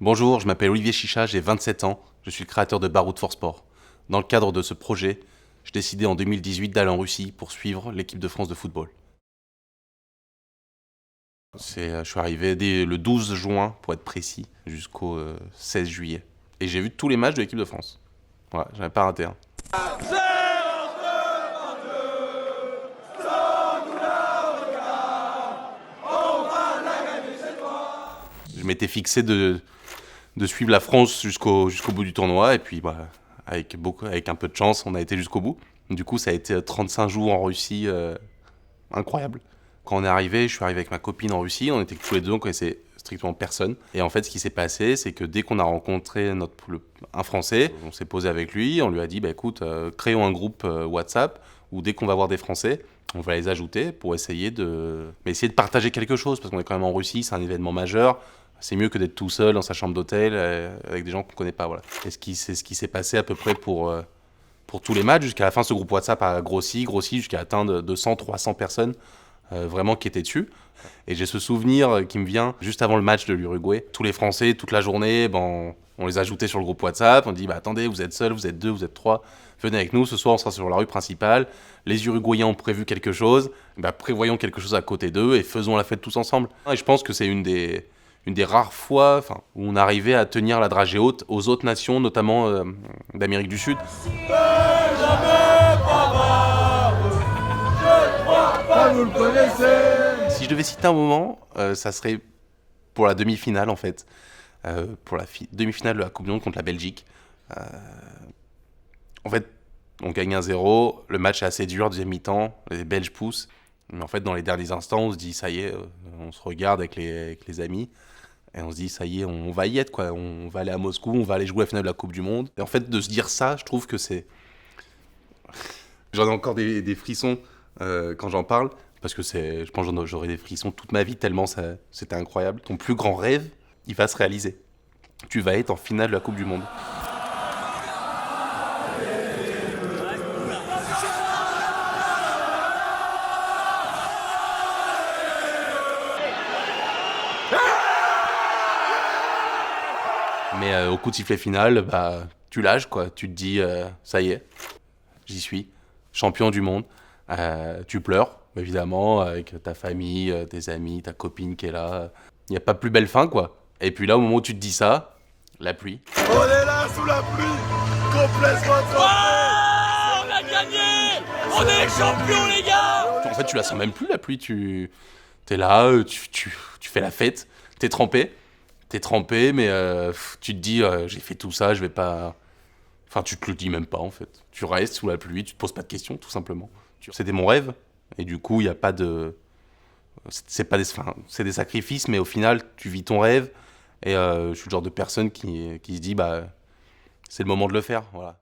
Bonjour, je m'appelle Olivier Chicha, j'ai 27 ans, je suis le créateur de Baroud for Sport. Dans le cadre de ce projet, j'ai décidé en 2018 d'aller en Russie pour suivre l'équipe de France de football. Je suis arrivé dès le 12 juin, pour être précis, jusqu'au 16 juillet. Et j'ai vu tous les matchs de l'équipe de France. Voilà, j'en ai pas raté un. Je m'étais fixé de suivre la France jusqu'au bout du tournoi, et puis avec un peu de chance, on a été jusqu'au bout. Du coup, ça a été 35 jours en Russie, incroyable. Quand on est arrivé, je suis arrivé avec ma copine en Russie, on était tous les deux, on connaissait strictement personne. Et en fait, ce qui s'est passé, c'est que dès qu'on a rencontré un Français, on s'est posé avec lui, on lui a dit, bah écoute, créons un groupe WhatsApp, où dès qu'on va voir des Français, on va les ajouter pour essayer de partager quelque chose, parce qu'on est quand même en Russie, c'est un événement majeur. C'est mieux que d'être tout seul dans sa chambre d'hôtel avec des gens qu'on ne connaît pas. Voilà. Et c'est ce qui s'est passé à peu près pour tous les matchs. Jusqu'à la fin, ce groupe WhatsApp a grossi, jusqu'à atteindre 200, 300 personnes vraiment qui étaient dessus. Et j'ai ce souvenir qui me vient juste avant le match de l'Uruguay. Tous les Français, toute la journée, on les ajoutait sur le groupe WhatsApp. On dit attendez, vous êtes seuls, vous êtes deux, vous êtes trois. Venez avec nous, ce soir on sera sur la rue principale. Les Uruguayens ont prévu quelque chose. Prévoyons quelque chose à côté d'eux et faisons la fête tous ensemble. Et je pense que c'est une des rares fois où on arrivait à tenir la dragée haute aux autres nations, notamment d'Amérique du Sud. Vous le connaissez. Si je devais citer un moment, ça serait pour la demi-finale en fait. Pour la demi-finale de la Coupe du Monde contre la Belgique. En fait, on gagne 1-0, le match est assez dur, deuxième mi-temps, les Belges poussent. Mais en fait, dans les derniers instants, on se dit, ça y est, on se regarde avec les amis. Et on se dit, ça y est, on va y être, quoi. On va aller à Moscou, on va aller jouer la finale de la Coupe du Monde. Et en fait, de se dire ça, je trouve que c'est... J'en ai encore des frissons quand j'en parle. Parce que je pense que j'aurai des frissons toute ma vie, tellement c'était incroyable. Ton plus grand rêve, il va se réaliser. Tu vas être en finale de la Coupe du Monde. Mais au coup de sifflet final, tu lâches, quoi. Tu te dis, ça y est, j'y suis, champion du monde. Tu pleures, évidemment, avec ta famille, tes amis, ta copine qui est là. Il n'y a pas plus belle fin, quoi. Et puis là, au moment où tu te dis ça, la pluie. On est là sous la pluie, complètement trempé. On a gagné. On est champions, les gars. En fait, tu la sens même plus, la pluie. Tu es là, tu fais la fête, t'es trempé. Mais tu te dis, j'ai fait tout ça, je vais pas... Enfin, tu te le dis même pas, en fait. Tu restes sous la pluie, tu te poses pas de questions, tout simplement. C'était mon rêve, et du coup, il n'y a pas de... c'est des sacrifices, mais au final, tu vis ton rêve, et je suis le genre de personne qui se dit, c'est le moment de le faire, voilà.